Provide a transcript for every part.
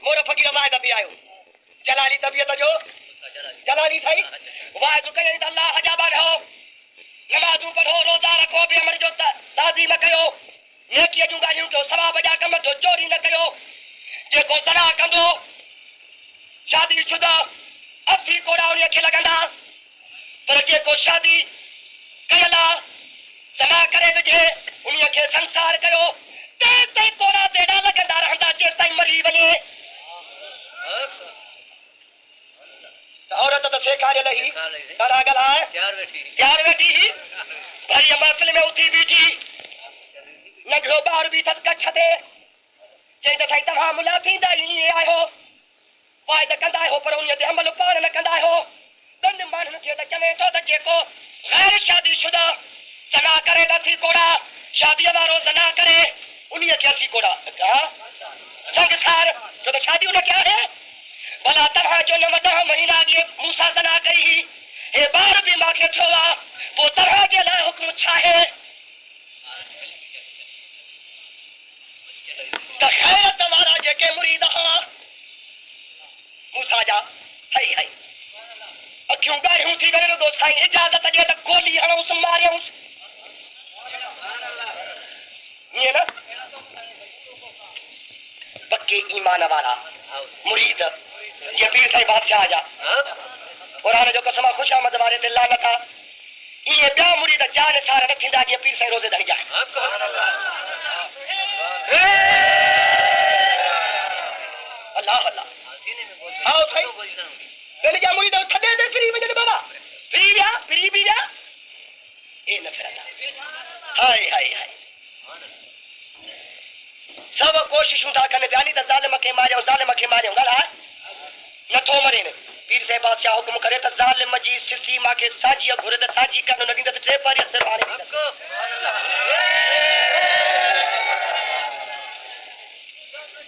مورا فقیر واحد بھی آئے جلالی طبیعت جو جلالی صحیح واحد کہیں تو اللہ حجابہ رہو نمازوں پڑھو روزہ رکھو بے عمر جو تعظیم کیو نیکی جوں گالیوں کیو ثواب جا کم جو چوری نہ کیو جے کو زنا کندو شادی شدہ 80 کوڑا انہیں کھے لگندا پر جے کو شادی کیلا زنا کرے بجے انہیں کھے سنسار کیو تے کوڑا دیڑا لگندا رہندا جے تائیں مری ونے عورت تو سیکھارے لہی کلا گلا ہے تیار بیٹھی ہی بھری محفل میں اٹھی بیٹھی نگلو بار بھی تھد کچھ دے جے تے سائیں تمام ملا تھیندا ہی آئے ہو فائدہ کندا ہو پر انہیں دے عمل پار نہ کندا ہو دن مانن کے تے چنے تو جے کو غیر شادی شدہ زنا کرے نہ کوڑا شادی وارو زنا کرے انہیں کیسی کوڑا سنگسار جو شادی انہیں کیا ہے بلا تنہا جو 9 مہینہ یہ موسیٰ زنا کری ہی اے بار بھی ماں کے چھوا وہ طرح کے لائے حکم چھاہے تا خیرت دوارا جے کے مرید ہاں موسیٰ جا ہائی ہائی اکھیوں گاڑی ہوں تھی میرے دوستائیں اجازت جے تک گولی ہاں اس مارے ہوں یہ نا پکے ایمان والا مرید یہ پیر صاحب بادشاہ جا قرآن جو قسمہ خوش آمد وارے تے لعنت آ یہ بیا مرید جان سارا نہ تھیندا یہ پیر صاحب روزے دھڑ جائے اللہ اللہ ہاں بھائی پہلے جا مرید تھڈے دے فری وجے بابا فری بیا اے نفرت ہائے ہائے ہائے سب کوششوں تھا کنے بیانی تے ظالم کے مارے گلا نہ تو مرے نے پیر سے بادشاہ حکم کرے تو ظالم جی سسی ماں کے ساجی گھر تے ساجی کرن نہ دس ٹے پاری اثر والے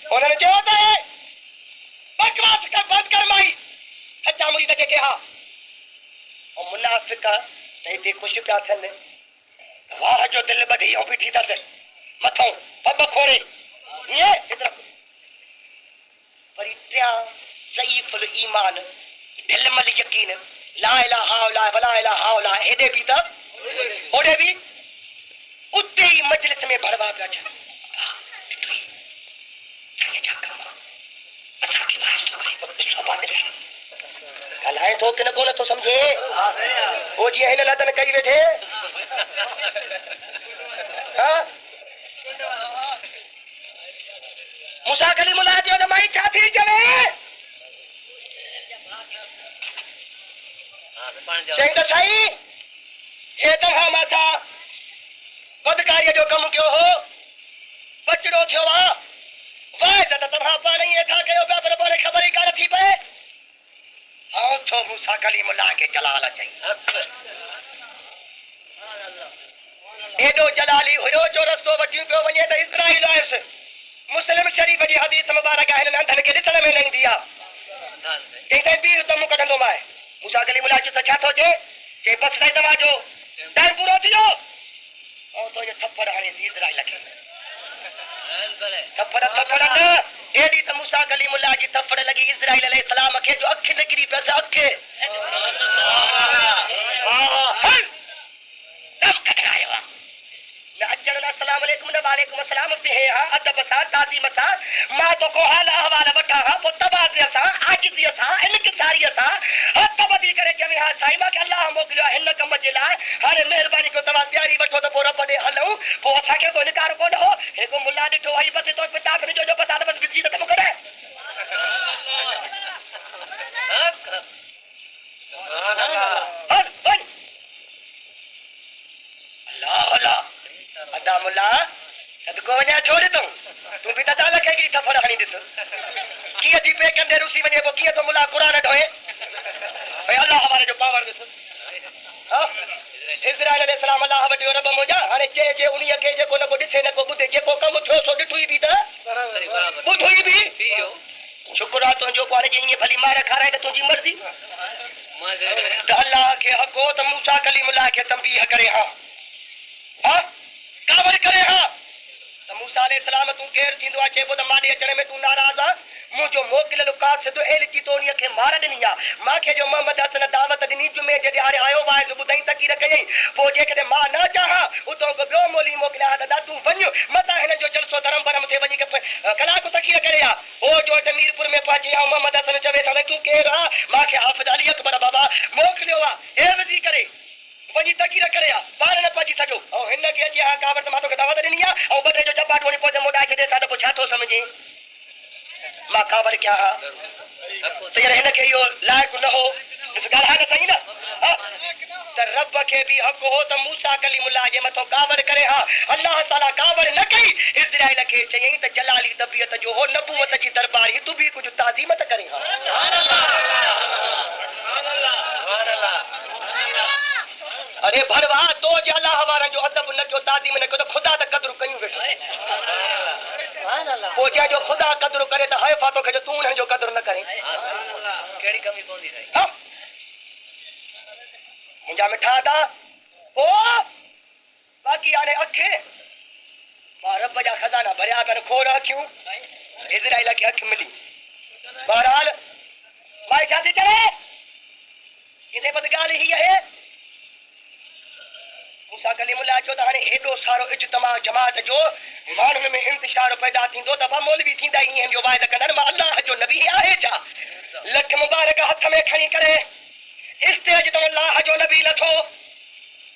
انہوں نے جو ہوتا ہے بکواس کر بند کر مائی سچا مرید کے کہا اور منافق تے خوش پیا تھن واہ جو دل بدھی او بیٹھی دس متھوں پب کھورے یہ ادھر پریتیا ضعیف الایمان علم الیقین لا الہ الا ولا الہ الا ایدے بھی تب اوڑے بھی اتے ہی مجلس میں بڑھوا پیا چل سائے جا کما اسا کی بات تو کوئی صحبت نہیں کلائے تو کہ نہ کو نہ تو سمجھے وہ جی ہے نہ تن کئی بیٹھے ہاں موسیٰ کلیم اللہ جو نمائی چاہتی جوے چاہیے سائی یہ طرح ماسا بدکاری جو کم کیوں ہو بچڑو تھیو واہ زدہ تمہاں پانی ایک آگے ہو بیابر بولے خبری کار تھی پہ ہاں تو موسیٰ کلیم اللہ کے جلالہ چاہیے ایڈو جلالی ہوئے جو رستو وٹیوں پہ ونیے تو اسرائیل آئے سے مسلم شریف جی حدیث مبارک ہے اندھن کے رسل میں نہیں دیا جیسے بیر تم کٹن دو مائے موسیٰ کلیم اللہ جو چھا تو جے بس سے تواجو ٹائم پورو تھیو اور تو یہ تھپڑ ہانی سی اسرائیل لکھے تھپڑ نہ ایڈی تو موسیٰ کلیم اللہ جی تھپڑ لگی اسرائیل علیہ السلام کے جو اکھے نگری پیسے اکھے دم کٹرائے ہوا اجلنا السلام علیکم و علیکم السلام پہ ہاں ادب سا تعظیم سا ما تو کو حال احوال وٹا ہاں وہ تبادی سا عاجزی سا انکساری سا تبادی کرے جویں ہاں سائیں ما کہ اللہ موکلیا ہن کم جے لائے ہر مہربانی کو توا پیاری وٹھو تو پورا پڑے ہلوں پو اسا کے کوئی نکار کو نہ ہو ایک مولا ڈٹھو ہی بس تو پتا نے جو بتا بس بجلی ختم کرے اللہ اللہ ادا ملا صدقو ونیا چھوڑ تو بھی تا لکھے گی تھپڑ ہنی دس کی دی پے کندے روسی ونی بو کی تو ملا قران ڈھوئے بھئی اللہ ہمارے جو پاور دس اسرائیل علیہ السلام اللہ وٹو رب موجا ہنے جے انہی کے جے کو نہ کو دسے نہ کو بدے جے کو کم تھو سو ڈٹھوئی بھی تا بدھوئی بھی شکر تو جو پاڑے جی بھلی مار کھا رہے تو تجی مرضی تو اللہ کے حق تو موسی کلیم اللہ کے تنبیہ کرے ہاں ہاں کاور کرے ہاں تو موسیٰ علیہ السلام تو کیر تھیندو اچے بو تو ماڈی اچنے میں تو ناراض مجھو موکل قاصد ال چیتونی کے مار دنیا ماں کے جو محمد حسن دعوت دنی جمعے جے ہارے آیو وائز بدھائی تقریر کئی پو جے کہ ماں نہ چاہا اتوں کو بیو مولی موکلا دا تو ونج متا ہن جو جلسو دھرم برم تے ونی کے کلا کو تقریر کریا او جو امیر پور میں پہنچیا محمد حسن چوے سال تو کیرا ماں کے حافظ علی اکبر بابا موکلو وا اے وزی کرے ونی تقریر کریا بار نہ پچی سجو او ہن کے اچي ہا کاوت ما تو دعوت دنی او بدرے جو جپا ٹونی پوجے موڈا چھے سا تو چھا تو سمجھے ماں کاوڑ کیا تو یہ ہن کے یو لائق نہ ہو اس گل ہے صحیح نا تے رب کے بھی حق ہو تو موسی کلیم اللہ جے متو کاوڑ کرے ہا اللہ تعالی کاوڑ نہ کئی اسرائیل کے چئی تے جلالی طبیعت جو ہو نبوت جی دربار تو بھی کچھ تعظیم تے کرے ہا سبحان اللہ سبحان اللہ ارے بھروا تو جے اللہ ہمارا جو ادب نہ کیو تعظیم نہ کیو تو خدا تے قدر کیوں بیٹھو سبحان اللہ او جے جو خدا قدر کرے تو ہے فاتو کہ جو تو ان جو قدر نہ کرے کیڑی کمی کوندی ہے منجا مٹھا دا او باقی آنے اکھے رب جا خزانہ بھریا پہ کھول رکھیوں اسرائیل کی اکھ ملی بہرحال بھائی شادی چلے کتے بدگال ہی ہے موسیٰ کلیم اللہ جو تانے ایڈو سارو اجتماع جماعت جو مانو میں انتشار پیدا تھی دو دفعہ مولوی تھی دائی ہیں جو وائد کنر ما اللہ جو نبی ہے آئے جا لٹھ مبارک ہتھ میں کھڑی کرے استیج تو اللہ جو نبی لتھو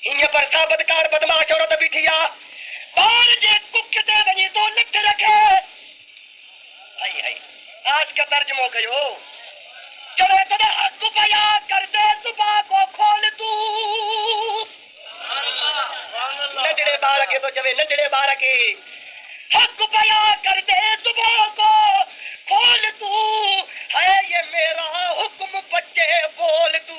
ہی پر ثابت کار بدماش عورت بیٹھیا بار جے ککتے ونی تو لٹھ رکھے آئی آئی آج کا ترجمہ کہو چلے تدے حق بیا کر دے صبح کو کھول تو نڈڑے بارکے تو جوے نڈڑے بارکے حق بیا کر دے صبح کو کھول تو ہے یہ میرا حکم بچے بول تو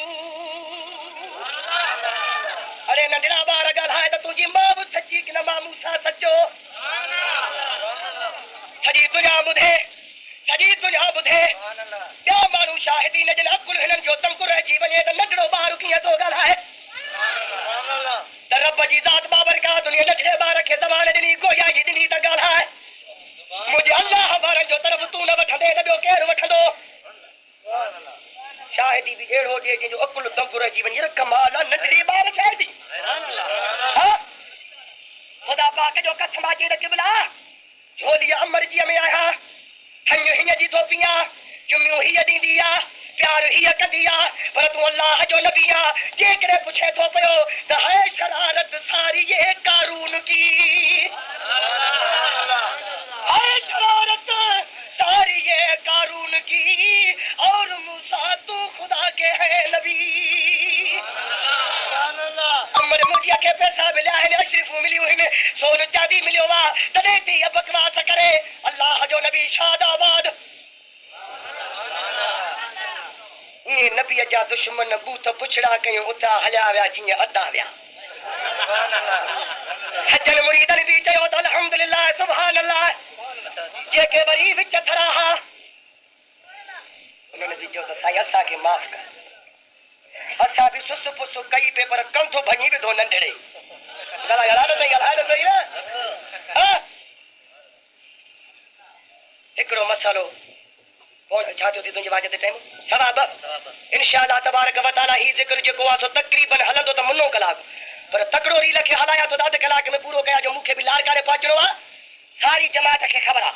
ارے نڈڑا بار گل ہے تو تجھی ماں سچی کہ نہ ماں موسیٰ سچو سجی دنیا بدھے سجی دنیا بدھے کیا مانو شاہدی نے جن عقل ہنن جو تم کو رہ جی ونے تو نڈڑو بار کی تو گل ہے رب جی ذات بابر کا دنیا نڈڑے بار کے زمانے دنی کو یا جی دنی تا گل ہے مجھے اللہ بار جو طرف تو نہ وٹھ دے نبیو کیر وٹھ دو شاہدی بھی ایڑو دے جن جو عقل دم کو رہ جی ونی کمال نڈڑی بار شاہدی خدا پاک جو قسم اچے تے قبلہ جھولی امر جی میں آیا ہنیو ہن جی تھوپیاں چمیو ہی دیندیا پیار ہی کندیا پر تو اللہ جو نبیاں جے کرے پوچھے تو پیو تے ہے شرارت ساری یہ قارون کی ہے شرارت ساری یہ قارون کی اور موسیٰ تو خدا کے ہے نبی امر مجھے کے پیسہ ملیا ہے اشرف ملی ہوئی میں سون چاندی ملیو وا تدیتی بکواس کرے اللہ جو نبی شاد آباد یہ نبی جا دشمن بوت پچھڑا کیوں اتا ہلیا ویا جی ادا ویا سجن مریدن بھی چیو تو الحمدللہ سبحان اللہ جے کے وری وچ تھرا ہا انہوں نے بھی جو تو سائی اسا کے معاف کر اسا بھی سس پسو کئی پہ پر کم تو بھنی بھی دو ننڈڑے گلا گلا تو صحیح نا ایکڑو مسئلو کون چاہتے تھی تنجی واجہ ٹائم ثواب انشاءاللہ تبارک و تعالی ہی ذکر جو کو تقریباً ہلندو تو منو کلاک پر تکڑو ری لکھے ہلایا تو داد کلاک میں پورو کیا جو مکھے بھی لار کارے پہنچنو وا ساری جماعت کے خبرہ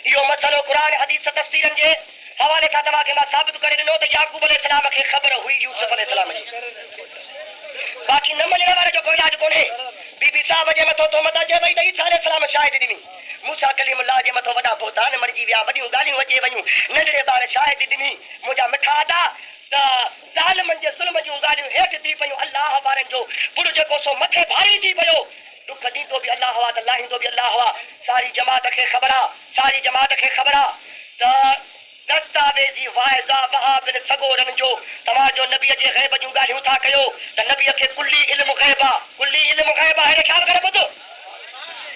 یہ مسئلو قرآن حدیث تفسیرن جے حوالے سا تما کے ما ثابت کرے نو تو یعقوب علیہ السلام کے خبر ہوئی یوسف علیہ السلام جی باقی نہ مننے والے جو کوئی علاج کونے بی بی صاحب جے متو تو متا جے بھئی عیسیٰ علیہ السلام شاہد دینی موسیٰ کلیم اللہ جے متو وڈا بہتان مرجی ویا وڈیوں گالیوں وجے ونیوں ننڈڑے بار شاہد دینی مجا مٹھا دا تا ظالمن جے ظلم جوں گالیوں ہیٹھ تھی پيوں اللہ بارن جو پڑ جکو سو مٿے بھاری تھی پيو دکھ دی تو بھی اللہ ہوا اللہ تو بھی اللہ ہوا ساری جماعت کے خبرہ ساری جماعت کے خبرہ تا دستاویزی واعظہ وہاب بن سگورن جو تما جو نبی جے غیب جوں گالیوں تھا کيو ته نبی کے کلی علم غیبہ ہے خیال کرے بدو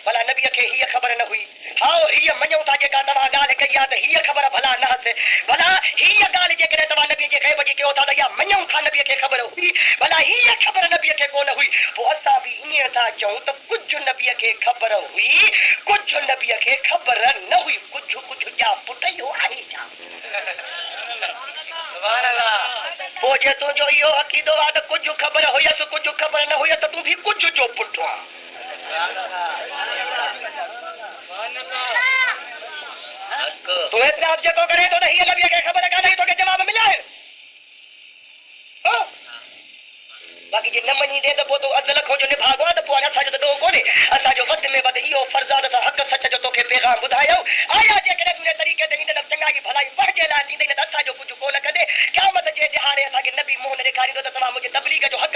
بھلا نبی کے ہی خبر نہ ہوئی ہاں ہی منو تھا جے کا تما گال کیا تے ہی خبر بھلا نہ سے بھلا ہی گال جے کرے تما نبی جے غیب جے کیو تھا یا منو تھا نبی کے خبر ہوئی بھلا ہی خبر نبی کے کو نہ ہوئی وہ اسا بھی انہی تھا چوں تو کچھ نبی کے خبر ہوئی کچھ نبی کے خبر نہ ہوئی کچھ کیا پٹیو آئی جا وہ جے تو جو یہ عقیدو آد کچھ خبر ہوئی سو کچھ خبر نہ ہوئی تو بھی کچھ جو پٹھو تو اعتراض جو کرے تو نہیں نبی کے خبر کا نہیں تو کہ جواب ملا ہے باقی جی نہ منی دے تو تو ازل کھو جو نبھاگوا تو پوانا سا جو دو کونے اسا جو ود میں ود ایو فرزاد سا حق سچ جو تو کے پیغام بدھایو آیا جے کہ تو طریقے تے اندر چنگائی بھلائی پہجے لا دی تے اسا جو کچھ کو نہ کدے قیامت جے دہاڑے اسا کے نبی موہ نے دکھاری تو تمام مجھے تبلیغ جو حق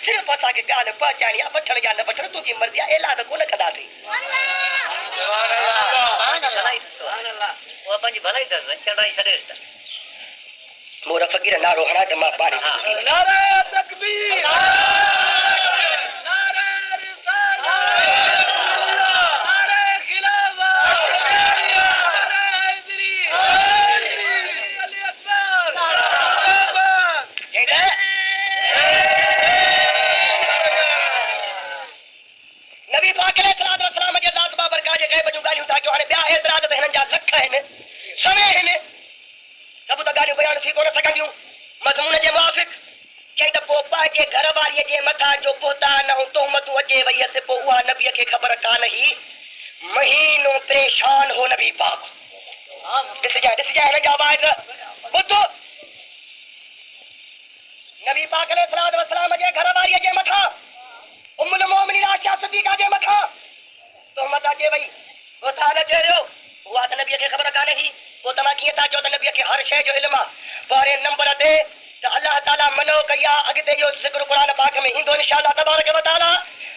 صرف اسا کے گال پہنچانی یا بٹھن یا نہ بٹھن تو کی مرضی اعلان کو نہ کدا سی سبحان اللہ سبحان اللہ وہ پنج بھلائی تے چڑھائی چھڑےستا مورا فقیر نارو ہنا تے ماں پانی نعرہ تکبیر نعرہ رسالت نعرہ خلافت نعرہ حیدری علی اکبر نبی پاک علیہ الصلوۃ والسلام جے ذات بابر کا جے غیب جو گالیوں تھا جو ہن بیا اعتراض تے ہن جا لکھ ہیں سمے ہیں سب تو گالیوں بیان تھی کو نہ سکندیوں مضمون جے موافق کہ تے پوپا جے گھر والی جے متھا جو پوتا نہ تہمت اچے وئی سے پو وا نبی کے خبر کا نہیں مہینوں پریشان ہو نبی پاک دس جا نہ جا باز بدو نبی پاک علیہ الصلوۃ والسلام جے گھر والی جے متھا ام المومنین عائشہ صدیقہ جے متھا تہمت اچے وئی وہ تھا نہ چہرو ہوا تے نبی کے خبر کا نہیں وہ تما کیے تھا جو نبی کے ہر شے جو علم پارے نمبر دے تو اللہ تعالی منو کیا اگتے جو ذکر قرآن پاک میں ہندو انشاءاللہ تبارک و تعالی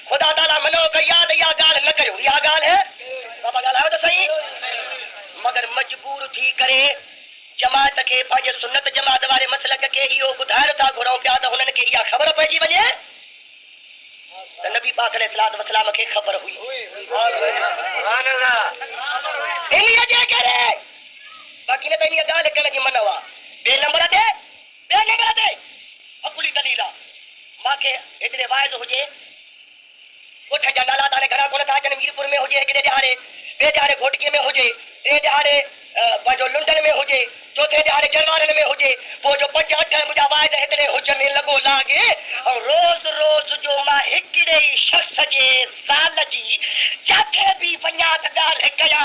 خدا تعالی منو کیا یا گال نہ کرو یا گال ہے بابا گال ہے تو صحیح مگر مجبور تھی کرے جماعت کے پنج سنت جماعت والے مسلک کے ایو بدھائر تھا گھروں پیا تو انہن کے یا خبر پئی ونے تو نبی پاک علیہ الصلوۃ والسلام کے خبر ہوئی سبحان اللہ انہی جے کرے باقی نے تینی گال کرنے کی منوا بے نمبر دے اکلی دلیل ماں کے اتنے وائز ہو جے اٹھ جا نالا تانے گھر کو تھا جن میرپور میں ہو جے ایک دہاڑے بے دہاڑے گھوٹکی میں ہو جے ٹے دہاڑے جو لنڈن میں ہو جے چوتھے دہاڑے جرمانن میں ہو جے وہ جو 5-8 مجھا وائز اتنے ہوجن لگو لاگے اور روز روز جو ماں ہکڑے شخص جے سال جی جاتے بھی ونیات گال کیا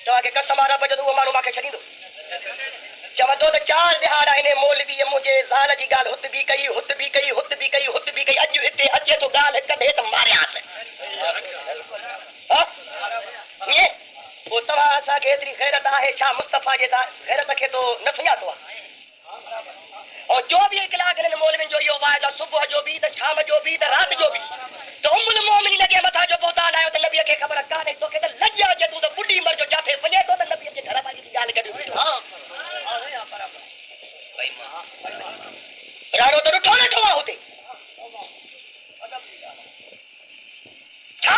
تو آگے قسم آرہا بجدو وہ مانو ماں کے چھڑی دو جب دو 4 دہاڑا انہیں مولوی مجھے زال جی گال ہت بھی کئی اج ہتے اجے تو گال کدے تو مارے آسے یہ وہ توا اسا کے اتری غیرت ہے چھا مصطفی جے غیرت کے تو نہ سنیا تو اور جو بھی اکلا کرن مولوی جو یہ وعدہ صبح جو بھی تے شام جو بھی تے رات جو بھی تو ام المومنین لگے متھا جو بہتان آیا تے نبی کے خبر کا نہیں تو کہ لجا جے تو بڈھی مر جو جاتے ونے تو نبی کے گھر والی گال کڈی ہاں بھائی ماں راڑو تو ٹھوڑے ٹھوا ہوتے چھا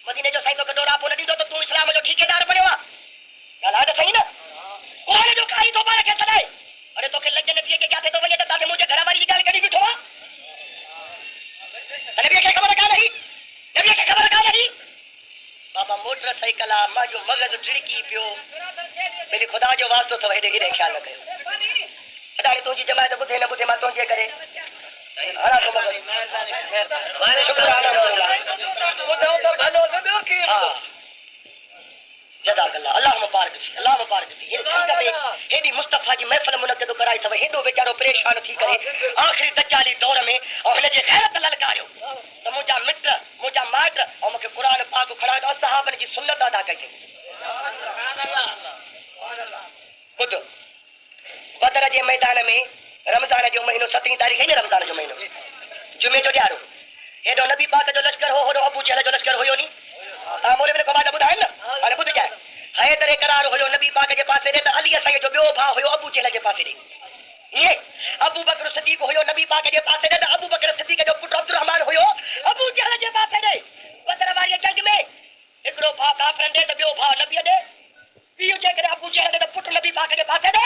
مدینے جو سائیں تو کڈورا پو نڈی تو اسلام جو ٹھیکیدار بنیا گالا تے صحیح نا قرآن جو کاری تو بارے کے سدائے ارے تو کہ لجے نبی کے جاتے تو ونے تے تاتے مجھے گھر والی گال کڈی بیٹھوا نبی کے خبر کا نہیں بابا موٹر سائیکل ماں جو مغز ٹڑکی پیو میری خدا جو واسطو تو ہیڈے ہیڈے خیال نہ کرو ادارے تو جی جماعت بدھے نہ بدھے ماں تو جے کرے ہرا تو مغز شکرانہ بدھو تو بھلو سے کی جزاک اللہ اللہ مبارک تھی ان ٹھنڈ میں ہیڈی مصطفی جی محفل منعقد کرائی تو ہیڈو بیچارو پریشان تھی کرے آخری دجالی دور میں اور ہن جے غیرت للکاریو تو مجھا مٹ مجھا ماٹ اور مکے قرآن پاک کھڑا تو صحابہ کی سنت ادا کئی سبحان اللہ بدھ بدر جے میدان میں رمضان جو مہینو 17 تاریخ ہے رمضان جو مہینو جمعے جو ڈیارو ہیڈو نبی پاک جو لشکر ہو ابو جہل جو لشکر ہویو نی مولوی نے کو بات بدھائن نا ارے بدھ جائے حیدر قرار ہویو نبی پاک جے پاسے دے تے علی سائیں جو بیو بھا ہویو ابو جہل جے پاسے دے یہ ابو بکر صدیق ہویو نبی پاک جے پاسے دے تے ابو بکر صدیق جو پٹ عبد الرحمن ہویو ابو جہل جے پاسے دے بدر واری جنگ میں ایکڑو بھا کافرن دے تے بیو بھا نبی دے پیو جے کرے ابو جہل دے تے پٹ نبی پاک جے پاسے دے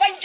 5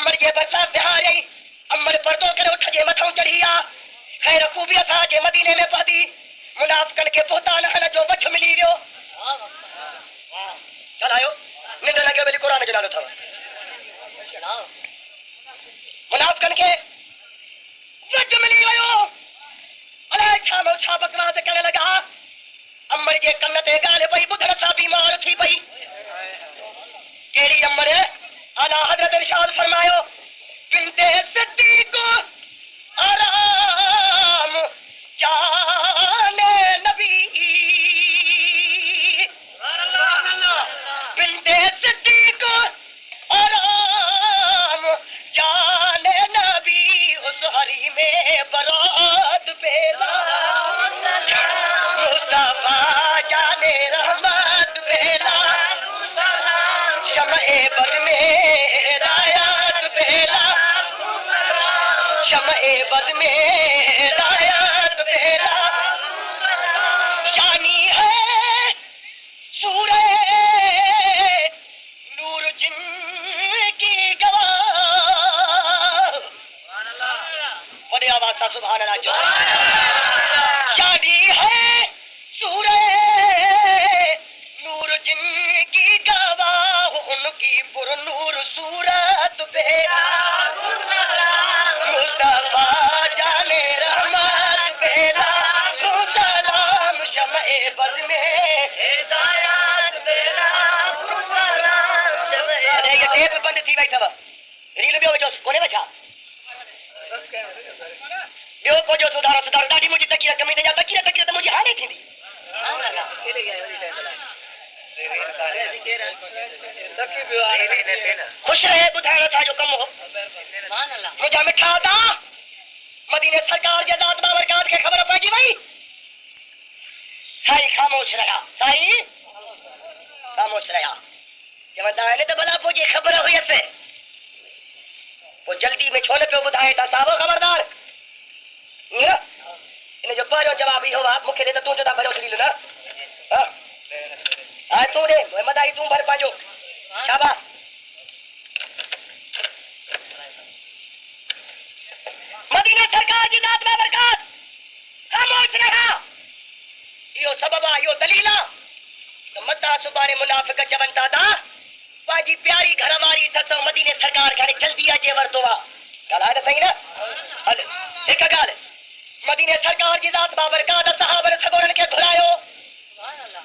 امر جے برسا بہارے امر پردو کرے اٹھ جے متھوں چڑھیا خیر خوبی اسا جے مدینے میں پادی منافقن کے بہتان ہن جو وچھ ملی ویو چل آیو ننڈ لگے ویلی قرآن جو نالو تھا منافقن کے وچھ ملی ویو الائے چھا مو چھا بکواس کرنے لگا امر جے کن تے گال پئی بدھڑ سا بیمار تھی پئی کیڑی امر اعلی حضرت ارشاد فرمایا بنت صدیق آرام جان نبی بنت صدیق آرام جان نبی اس ہری میں برات پیلا مصطفیٰ جان رحمت پیلا شمع بز میں ہدایت پیلا شمع بز میں ہدایت پیلا یعنی ہے سورہ نور جن کی گواہ بڑے آواز سا سبحان اللہ جو یعنی ہے سورہ نور جن کی گواہ ان کی پر نور صورت پہ مصطفیٰ جان رحمت پہ لاکھوں سلام شمع بز میں ہدایت پہ لاکھوں سلام شمع یہ ٹیپ بند تھی وئی تھا ریل بیو جو کونے وچا بیو کو جو سدھارو ڈاڈی مجھے تکیہ کمی تے تکیہ تے مجھے ہاں نہیں تھیندی خوش رہے بدھائڻ ساجو کم ہو مجھا مٹھا دا مدینے سرکار جے ذات بابرکات کے خبر پہنچی وئی سائی خاموش رہا سائی خاموش رہا چوندا ہے تو بلا پوجی خبر ہوئی اسے وہ جلدی میں چھوڑ پہ بدھائے تا صاحب خبردار انہیں جو پہلو جواب ہی ہوا مکھے دے تو جو دا بھلو چلی لنا آئے تو دے مدائی تم بھر پانجو شاباش مدینہ سرکار جی ذات بابرکات خاموش رہا یہ سبب آئیو دلیلہ تو مدہ سبارے منافق چونتا دا پاجی پیاری گھر واری تسو مدینے سرکار کھانے جلدی آجے ورتوا گل آئے صحیح نا ہل ایک گل مدینے سرکار جی ذات بابرکات صحابہ سگورن کے گھرایو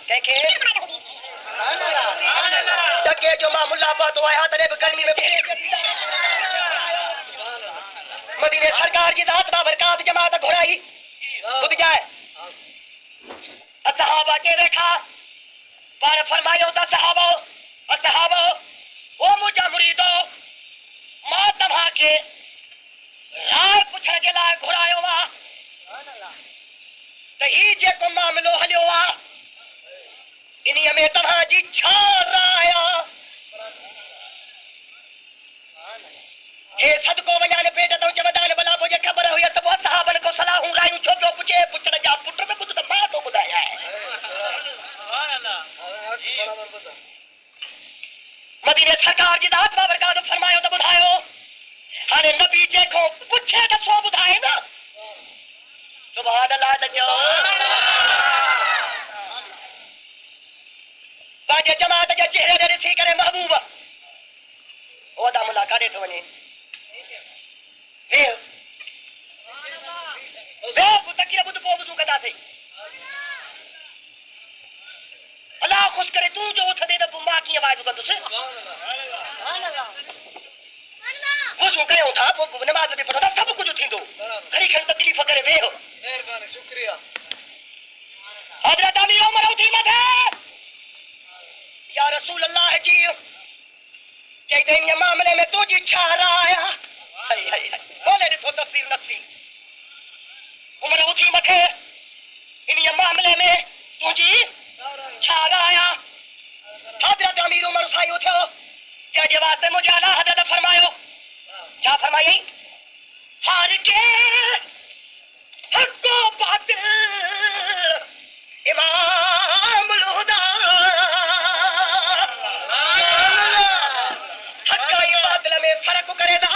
دیکھیں تکے جو ماں ملا پاتو آیا تنے گرمی میں مدینے سرکار جی ذات بابرکات جماعت گھرائی بدھ جائے صحابہ کے دیکھا بار فرمایا ہوتا صحابہ او مجھا مریدو ماں تمہا کے رائے پچھڑ کے لائے گھرائے ہوا تو ہی جے کو معاملو ہلے ہوا انہی ہمیں تمہا جی چھار رایا اے صدقو ونیانے پیٹا تو جمدان بلا مجھے خبر ہوئی تو بہت صحابن کو صلاح ہوں رائیوں چھوٹو پچھے پچھڑ جا پٹر میں کچھ تو ماں تو بدایا ہے مدینے سرکار جی ذات بابرکات فرمایو تو بدھایو ہانے نبی جے کو پچھے تو سو بدھائے نا سبحان اللہ تجو باجے جماعت جے چہرے دے رسی کرے محبوب او دا ملاقات تو ونی تکیہ بدھ کو بزو کدا سے اللہ خوش کرے تو جو اٹھ دے تو ماں کی آواز کر دوسرے وضو کرے اٹھا نماز بھی پڑھا سب کچھ تھیندو گھڑی گھڑی تکلیف کرے وے ہو مہربانی شکریہ حضرت امیر عمر اٹھی مت ہے یا رسول اللہ جی کہتے ہیں یہ معاملے میں تو جی چھا رہا آیا بولے رسو تفسیر نصفی عمر اٹھی مت ہے ان یہ معاملے میں تو جی چھا رہا آیا حضرت امیر عمر اٹھائی اٹھو کیا جواب سے مجھے اللہ حضرت فرمایو کیا فرمائی ہار کے حق و باطل امام الہدا حق و باطل میں فرق کرے دا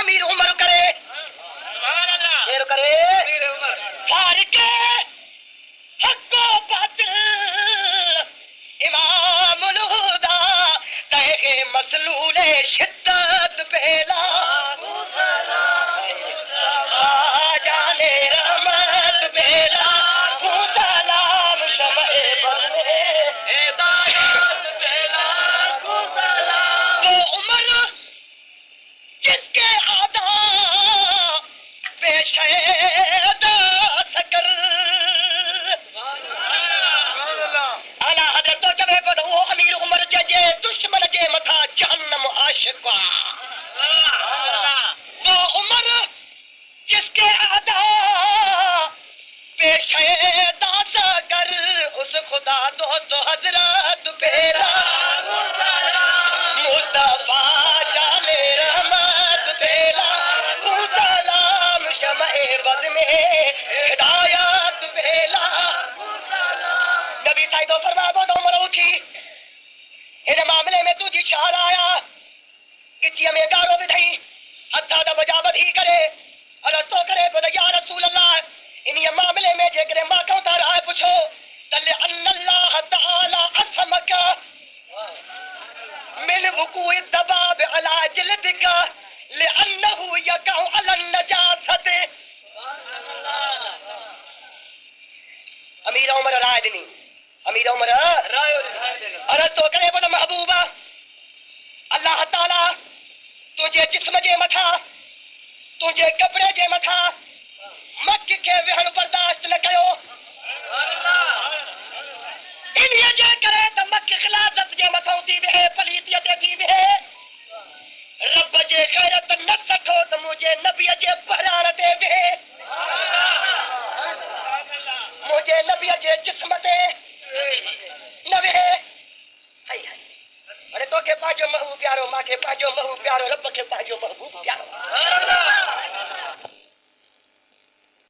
ہے مسلول شدت بیلا جانے رحمت بیلا ہوں سلام شمع بدلے ہدایت بیلا ہوں سلام وہ عمر جس کے آدھا پیش دا سکر اعلیٰ حضرت تو جبے پڑھو امیر عمر جے دشمن جے متھا جہنم عاشقا وہ عمر جس کے آدھا پیش دا سکر اس خدا دوست حضرت پیرا مصطفیٰ جانے رحمت بیلا ہوں سلام شمع بز میں ہدایت بیلا نبی سائدو فرما بود عمر اٹھی ان معاملے میں تجھی شہر آیا کچی ہمیں گارو بدھائی حتیٰ دا بجا بدھی کرے عرض کرے بود یا رسول اللہ انہی معاملے میں جے کرے ماں کون تھا رائے پوچھو تلے ان اللہ تعالی اسمک من وقوع الدباب على جلدك لأنه يقع على النجاسة امیر عمر رائے دینی امیر عمر عرض تو کرے بنا محبوبہ اللہ تعالی تجھے جسم جے متھا تجھے کپڑے جے متھا مکھ کے وہن برداشت نہ کیو انہی جے کرے تو مکھ خلافت جے متھوں تھی بہے پلیتیت تھی بہے رب جے غیرت نہ سٹھو تو مجھے نبی جے پہران دے بہے مجھے نبی جے جسم دے نہ بہے ہائی ہائی ارے تو کے پاجو محبوب پیارو ماں کے پاجو محبوب پیارو رب کے پاجو محبوب پیارو